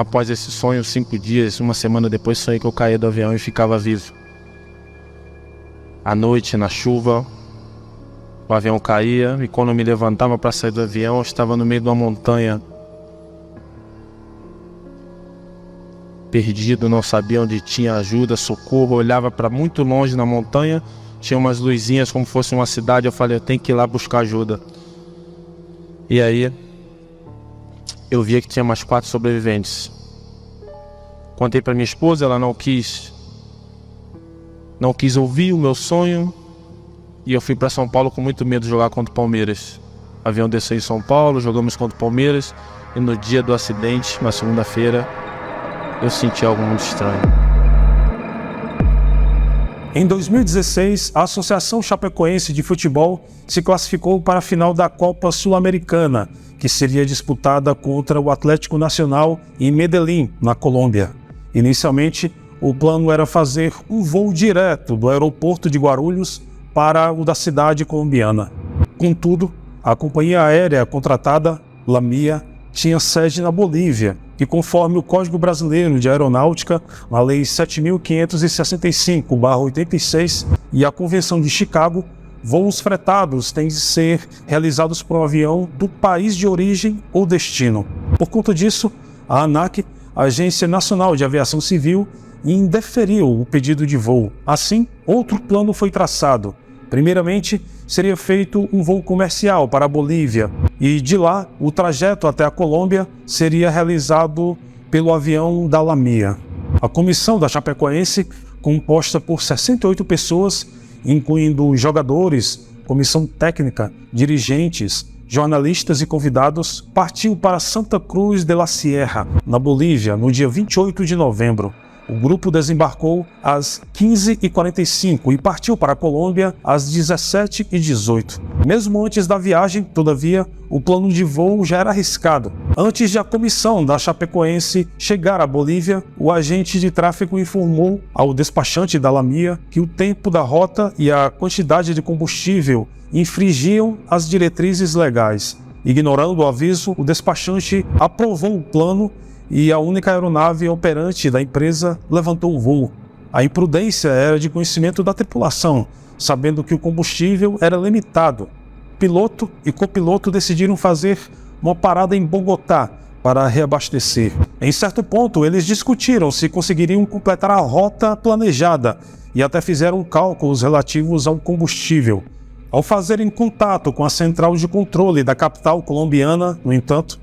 Após esse sonho, 5 dias, uma semana depois, sonhei que eu caía do avião e ficava vivo. À noite, na chuva, o avião caía e quando eu me levantava para sair do avião, eu estava no meio de uma montanha. Perdido, não sabia onde tinha ajuda, socorro. Eu olhava para muito longe na montanha, tinha umas luzinhas como se fosse uma cidade. Eu falei, eu tenho que ir lá buscar ajuda. E aí, eu via que tinha mais 4 sobreviventes. Contei para minha esposa, ela não quis ouvir o meu sonho. E eu fui para São Paulo com muito medo de jogar contra o Palmeiras. O avião desceu em São Paulo, jogamos contra o Palmeiras. E no dia do acidente, na segunda-feira, eu senti algo muito estranho. Em 2016, a Associação Chapecoense de Futebol se classificou para a final da Copa Sul-Americana, que seria disputada contra o Atlético Nacional em Medellín, na Colômbia. Inicialmente, o plano era fazer um voo direto do aeroporto de Guarulhos para o da cidade colombiana. Contudo, a companhia aérea contratada, LAMIA, tinha sede na Bolívia, que conforme o Código Brasileiro de Aeronáutica, a Lei 7.565/86 e a Convenção de Chicago, voos fretados têm de ser realizados por um avião do país de origem ou destino. Por conta disso, a ANAC, a Agência Nacional de Aviação Civil, indeferiu o pedido de voo. Assim, outro plano foi traçado. Primeiramente, seria feito um voo comercial para a Bolívia e de lá o trajeto até a Colômbia seria realizado pelo avião da LAMIA. A comissão da Chapecoense, composta por 68 pessoas, incluindo jogadores, comissão técnica, dirigentes, jornalistas e convidados, partiu para Santa Cruz de la Sierra, na Bolívia, no dia 28 de novembro. O grupo desembarcou às 15h45 e partiu para a Colômbia às 17h18. Mesmo antes da viagem, todavia, o plano de voo já era arriscado. Antes de a comissão da Chapecoense chegar à Bolívia, o agente de tráfego informou ao despachante da LAMIA que o tempo da rota e a quantidade de combustível infringiam as diretrizes legais. Ignorando o aviso, o despachante aprovou o plano e a única aeronave operante da empresa levantou o voo. A imprudência era de conhecimento da tripulação, sabendo que o combustível era limitado. Piloto e copiloto decidiram fazer uma parada em Bogotá para reabastecer. Em certo ponto, eles discutiram se conseguiriam completar a rota planejada e até fizeram cálculos relativos ao combustível. Ao fazerem contato com a central de controle da capital colombiana, no entanto,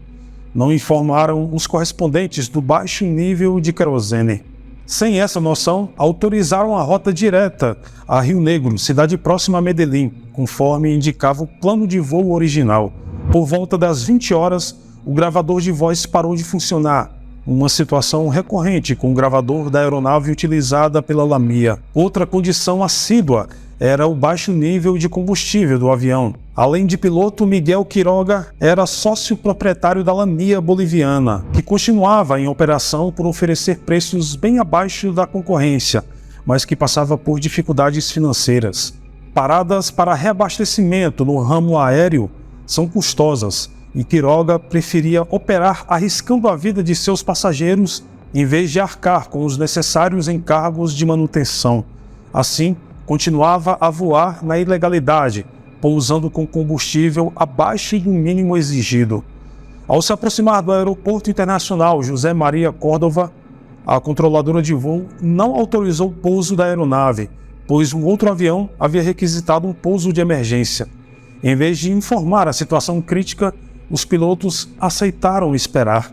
não informaram os correspondentes do baixo nível de querosene. Sem essa noção, autorizaram a rota direta a Rio Negro, cidade próxima a Medellín, conforme indicava o plano de voo original. Por volta das 20 horas, o gravador de voz parou de funcionar, uma situação recorrente com o gravador da aeronave utilizada pela LAMIA. Outra condição assídua era o baixo nível de combustível do avião. Além de piloto, Miguel Quiroga era sócio proprietário da LAMIA boliviana, que continuava em operação por oferecer preços bem abaixo da concorrência, mas que passava por dificuldades financeiras. Paradas para reabastecimento no ramo aéreo são custosas, e Quiroga preferia operar arriscando a vida de seus passageiros em vez de arcar com os necessários encargos de manutenção. Assim, continuava a voar na ilegalidade, pousando com combustível abaixo do mínimo exigido. Ao se aproximar do aeroporto internacional José Maria Córdova, a controladora de voo não autorizou o pouso da aeronave, pois um outro avião havia requisitado um pouso de emergência. Em vez de informar a situação crítica, os pilotos aceitaram esperar.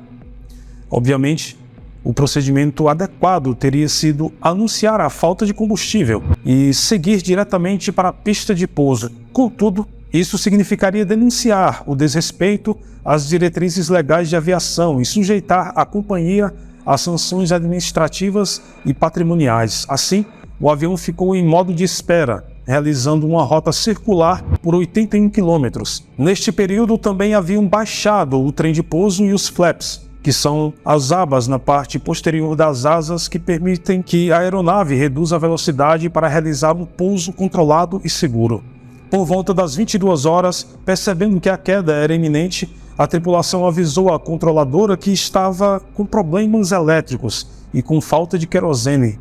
Obviamente, o procedimento adequado teria sido anunciar a falta de combustível e seguir diretamente para a pista de pouso. Contudo, isso significaria denunciar o desrespeito às diretrizes legais de aviação e sujeitar a companhia a sanções administrativas e patrimoniais. Assim, o avião ficou em modo de espera, realizando uma rota circular por 81 quilômetros. Neste período também haviam baixado o trem de pouso e os flaps, que são as abas na parte posterior das asas que permitem que a aeronave reduza a velocidade para realizar um pouso controlado e seguro. Por volta das 22 horas, percebendo que a queda era iminente, a tripulação avisou a controladora que estava com problemas elétricos e com falta de querosene.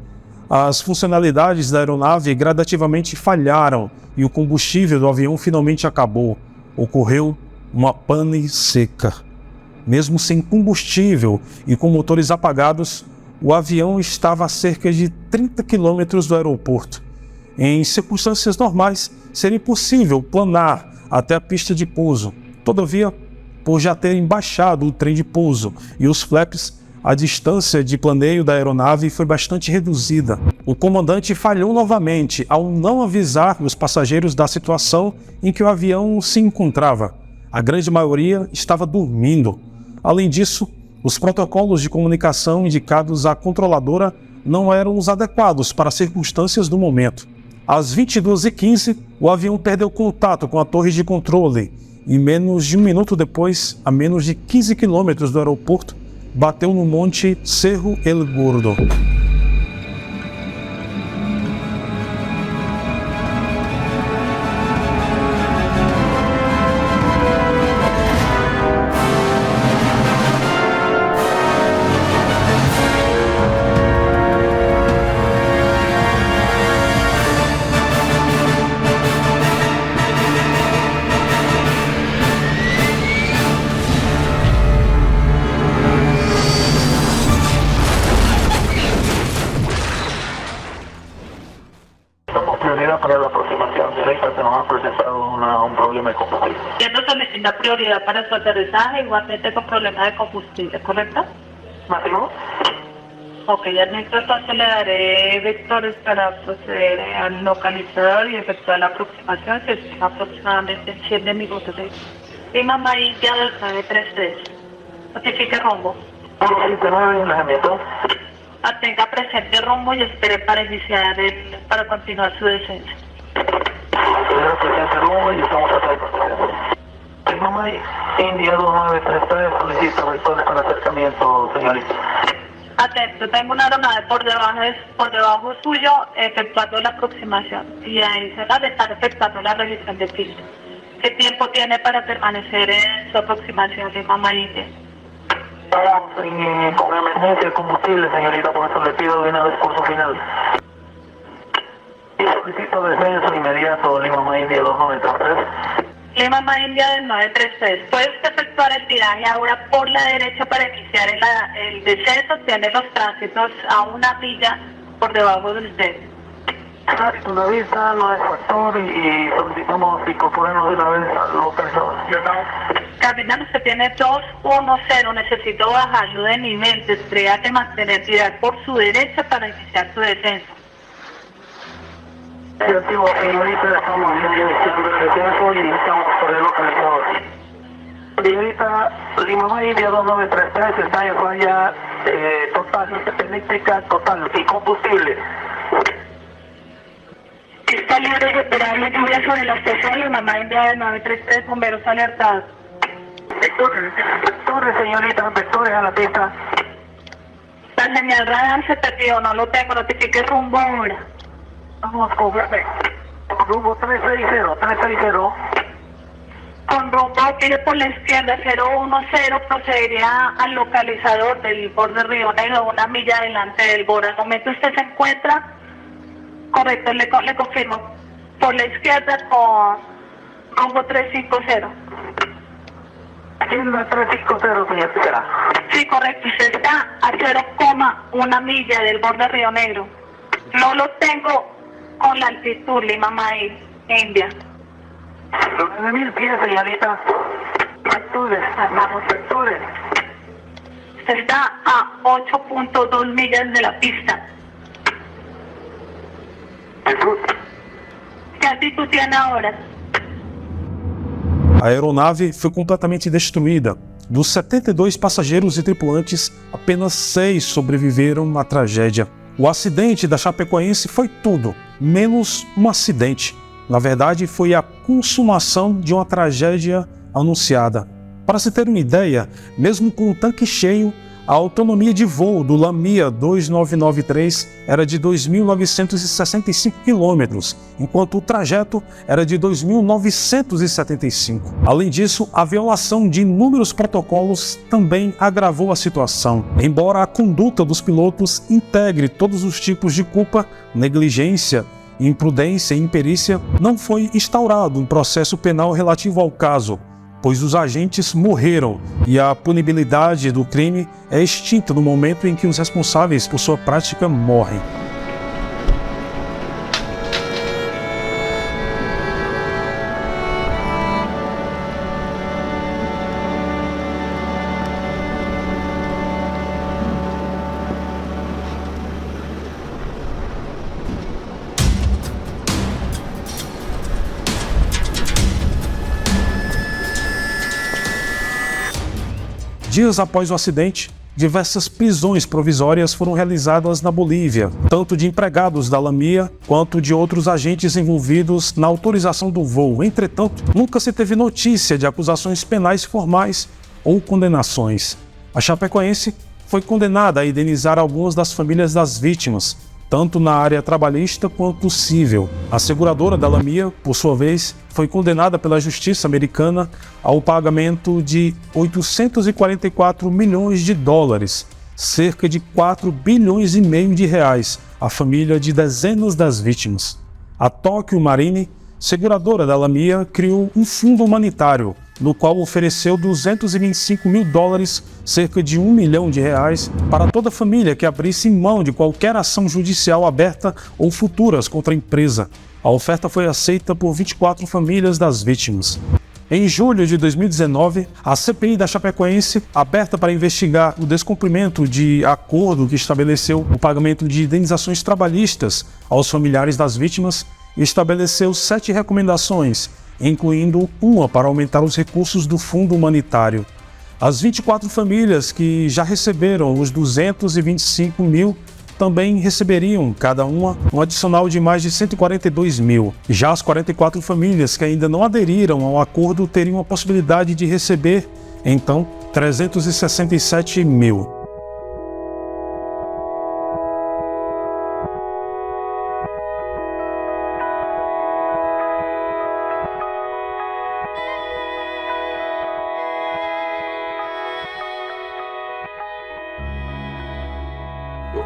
As funcionalidades da aeronave gradativamente falharam e o combustível do avião finalmente acabou. Ocorreu uma pane seca. Mesmo sem combustível e com motores apagados, o avião estava a cerca de 30 quilômetros do aeroporto. Em circunstâncias normais, seria impossível planar até a pista de pouso. Todavia, por já terem baixado o trem de pouso e os flaps, a distância de planeio da aeronave foi bastante reduzida. O comandante falhou novamente ao não avisar os passageiros da situação em que o avião se encontrava. A grande maioria estava dormindo. Além disso, os protocolos de comunicação indicados à controladora não eram os adequados para as circunstâncias do momento. Às 22h15, o avião perdeu contato com a torre de controle e menos de um minuto depois, a menos de 15 quilômetros do aeroporto, bateu no monte Cerro El Gordo. Para la aproximación directa se nos ha presentado un problema de combustible. Siendo la prioridad para su aterrizaje, igualmente con problemas de combustible, ¿correcto? ¿Máximo? Ok, ya entonces le daré vectores para proceder al localizador y efectuar la aproximación, que es aproximadamente en 7 minutos. Lima Maília del 933. Notifique rumbo. Tenga presente rumbo y espere para iniciar para continuar su descenso. Tenga presente rumbo y estamos a Lima India 2933 solicita vectores para acercamiento, señorita. Atento, tengo una aeronave por debajo suyo efectuando la aproximación y ahí se va a estar efectuando la revisión de pista. ¿Qué tiempo tiene para permanecer en su aproximación, Lima Maília? Estamos con emergencia de combustible, señorita, por eso le pido de una vez por su final. Y solicito descenso inmediato, Lima Maília 2933. Lima Maília del 933. Puede usted efectuar el tiraje ahora por la derecha para iniciar el descenso. Tiene los tránsitos a 1 milla por debajo de usted. Una vista, no es factor y solicitamos incorporarnos de una vez al localizador. Capitán, usted tiene 210, necesito bajarlo de nivel, tendría que mantener tirar por su derecha para iniciar su descenso. Antiguo, señorita, estamos iniciando el descenso y estamos por el localizador. Señorita, Lima Maília 2933 está en falla total, eléctrica total y combustible. Está libre de operable lluvia sobre la estación Lima Maília del 933, bomberos alertados. Vectores, señorita, vectores a la pista. La señal radar se perdió, no lo tengo, notifique rumbo ahora. Vamos con rumbo 360. Con rumbo tire por la izquierda 010, procedería al localizador del borde Río Negro, 1 milla adelante del borde. Al momento usted se encuentra, correcto, le confirmo, por la izquierda con rumbo 350. En la 350, señorita. Sí, correcto, usted está a 0,1 milla del borde Río Negro. No lo tengo con la altitud Lima Maília, India. 9.000 pies, señorita. Vectores, vectores. Usted está a 8.2 millas de la pista. ¿Qué altitud tiene ahora? A aeronave foi completamente destruída. Dos 72 passageiros e tripulantes, apenas 6 sobreviveram à tragédia. O acidente da Chapecoense foi tudo, menos um acidente. Na verdade, foi a consumação de uma tragédia anunciada. Para se ter uma ideia, mesmo com o tanque cheio, a autonomia de voo do Lamia 2993 era de 2.965 km, enquanto o trajeto era de 2.975. Além disso, a violação de inúmeros protocolos também agravou a situação. Embora a conduta dos pilotos integre todos os tipos de culpa, negligência, imprudência e imperícia, não foi instaurado um processo penal relativo ao caso, pois os agentes morreram e a punibilidade do crime é extinta no momento em que os responsáveis por sua prática morrem. Dias após o acidente, diversas prisões provisórias foram realizadas na Bolívia, tanto de empregados da Lamia quanto de outros agentes envolvidos na autorização do voo. Entretanto, nunca se teve notícia de acusações penais formais ou condenações. A Chapecoense foi condenada a indenizar algumas das famílias das vítimas, tanto na área trabalhista quanto civil. A seguradora da Lamia, por sua vez, foi condenada pela justiça americana ao pagamento de 844 milhões de dólares, cerca de 4 bilhões e meio de reais, à família de dezenas das vítimas. A Tokyo Marine, seguradora da Lamia, criou um fundo humanitário, no qual ofereceu 225 mil dólares, cerca de 1 milhão de reais, para toda família que abrisse mão de qualquer ação judicial aberta ou futuras contra a empresa. A oferta foi aceita por 24 famílias das vítimas. Em julho de 2019, a CPI da Chapecoense, aberta para investigar o descumprimento de acordo que estabeleceu o pagamento de indenizações trabalhistas aos familiares das vítimas, estabeleceu 7 recomendações, incluindo uma para aumentar os recursos do fundo humanitário. As 24 famílias que já receberam os 225 mil também receberiam, cada uma, um adicional de mais de 142 mil. Já as 44 famílias que ainda não aderiram ao acordo teriam a possibilidade de receber, então, 367 mil.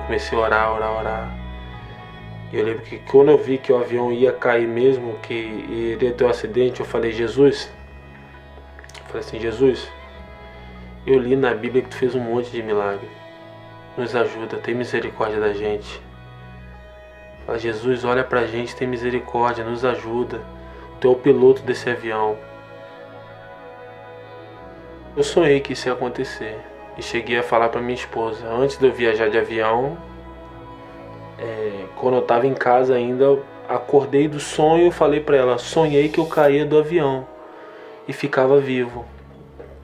Comecei a orar. E eu lembro que quando eu vi que o avião ia cair mesmo, que iria ter um acidente, eu falei, Jesus, eu li na Bíblia que tu fez um monte de milagre. Nos ajuda, tem misericórdia da gente. Fala, Jesus, olha pra gente, tem misericórdia, nos ajuda. Tu é o piloto desse avião. Eu sonhei que isso ia acontecer. E cheguei a falar pra minha esposa, antes de eu viajar de avião, quando eu estava em casa ainda, eu acordei do sonho e falei pra ela, sonhei que eu caía do avião e ficava vivo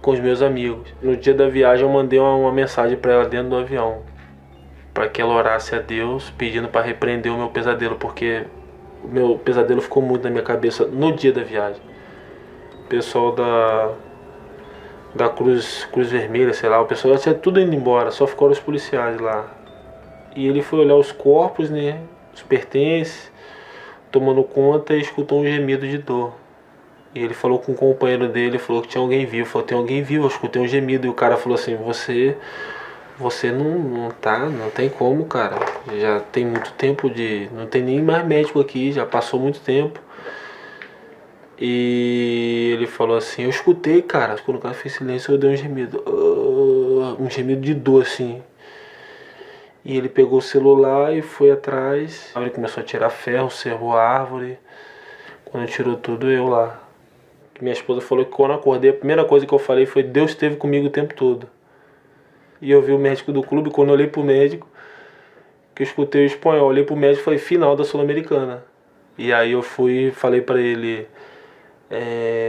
com os meus amigos. No dia da viagem eu mandei uma mensagem pra ela dentro do avião, para que ela orasse a Deus pedindo para repreender o meu pesadelo, porque o meu pesadelo ficou muito na minha cabeça no dia da viagem. O pessoal da Cruz Vermelha, sei lá, o pessoal já tinha tudo indo embora, só ficaram os policiais lá. E ele foi olhar os corpos, né, os pertences, tomando conta, e escutou um gemido de dor. E ele falou com o companheiro dele, falou que tinha alguém vivo. Falou, tem alguém vivo, eu escutei um gemido. E o cara falou assim, você não tem como, cara. Já tem muito tempo não tem nem mais médico aqui, já passou muito tempo. E ele falou assim, eu escutei, cara. Quando o cara fez silêncio, eu dei um gemido. Um gemido de dor, assim. E ele pegou o celular e foi atrás. Ele começou a tirar ferro, serrou a árvore. Quando tirou tudo, eu lá. Minha esposa falou que quando eu acordei, a primeira coisa que eu falei foi, Deus esteve comigo o tempo todo. E eu vi o médico do clube, quando eu olhei pro médico, que eu escutei o espanhol, olhei pro médico e falei, final da Sul-Americana. E aí eu falei pra ele,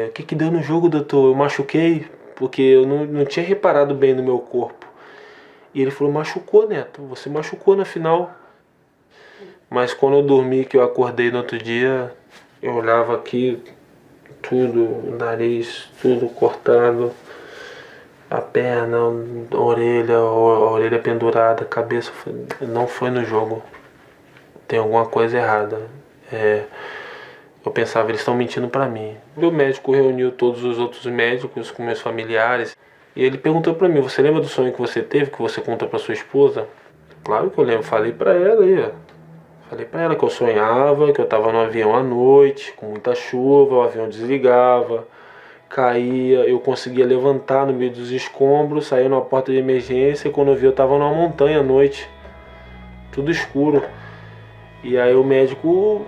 o que deu no jogo, doutor? Eu machuquei, porque eu não tinha reparado bem no meu corpo. E ele falou, machucou, Neto, você machucou na final. Mas quando eu dormi, que eu acordei no outro dia, eu olhava aqui, tudo, o nariz, tudo cortado. A perna, a orelha pendurada, a cabeça, não foi no jogo. Tem alguma coisa errada. Eu pensava, eles estão mentindo pra mim. O médico reuniu todos os outros médicos com meus familiares. E ele perguntou pra mim, você lembra do sonho que você teve, que você conta pra sua esposa? Claro que eu lembro, falei pra ela aí, ó. Falei pra ela que eu sonhava, que eu tava no avião à noite, com muita chuva, o avião desligava, caía, eu conseguia levantar no meio dos escombros, saía numa porta de emergência e quando eu vi eu tava numa montanha à noite, tudo escuro. E aí o médico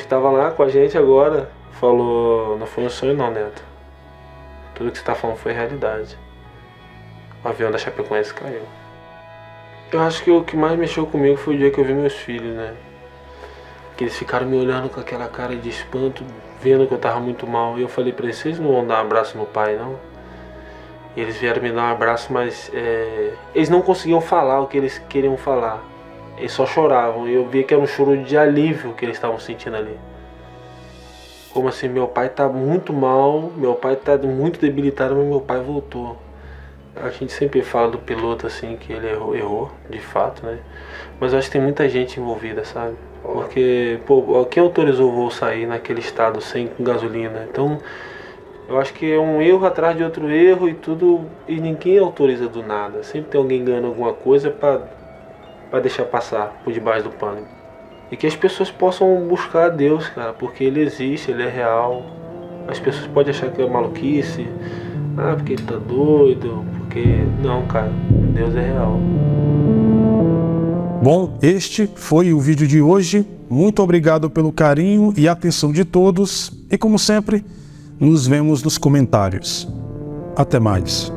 tava lá com a gente agora, falou, não foi um sonho não, Neto. Tudo que você tá falando foi realidade. O avião da Chapecoense caiu. Eu acho que o que mais mexeu comigo foi o dia que eu vi meus filhos, né? Que eles ficaram me olhando com aquela cara de espanto, vendo que eu tava muito mal. E eu falei pra eles, vocês não vão dar um abraço no pai, não? E eles vieram me dar um abraço, mas eles não conseguiam falar o que eles queriam falar. Eles só choravam. E eu via que era um choro de alívio que eles estavam sentindo ali. Como assim, meu pai tá muito mal, meu pai tá muito debilitado, mas meu pai voltou. A gente sempre fala do piloto assim, que ele errou, de fato, né? Mas eu acho que tem muita gente envolvida, sabe? Porque, pô, quem autorizou o voo sair naquele estado sem gasolina? Então, eu acho que é um erro atrás de outro erro e tudo, e ninguém autoriza do nada. Sempre tem alguém ganhando alguma coisa pra deixar passar por debaixo do pano. E que as pessoas possam buscar a Deus, cara, porque Ele existe, Ele é real. As pessoas podem achar que é maluquice, porque ele tá doido, porque... Não, cara, Deus é real. Bom, este foi o vídeo de hoje. Muito obrigado pelo carinho e atenção de todos. E como sempre, nos vemos nos comentários. Até mais.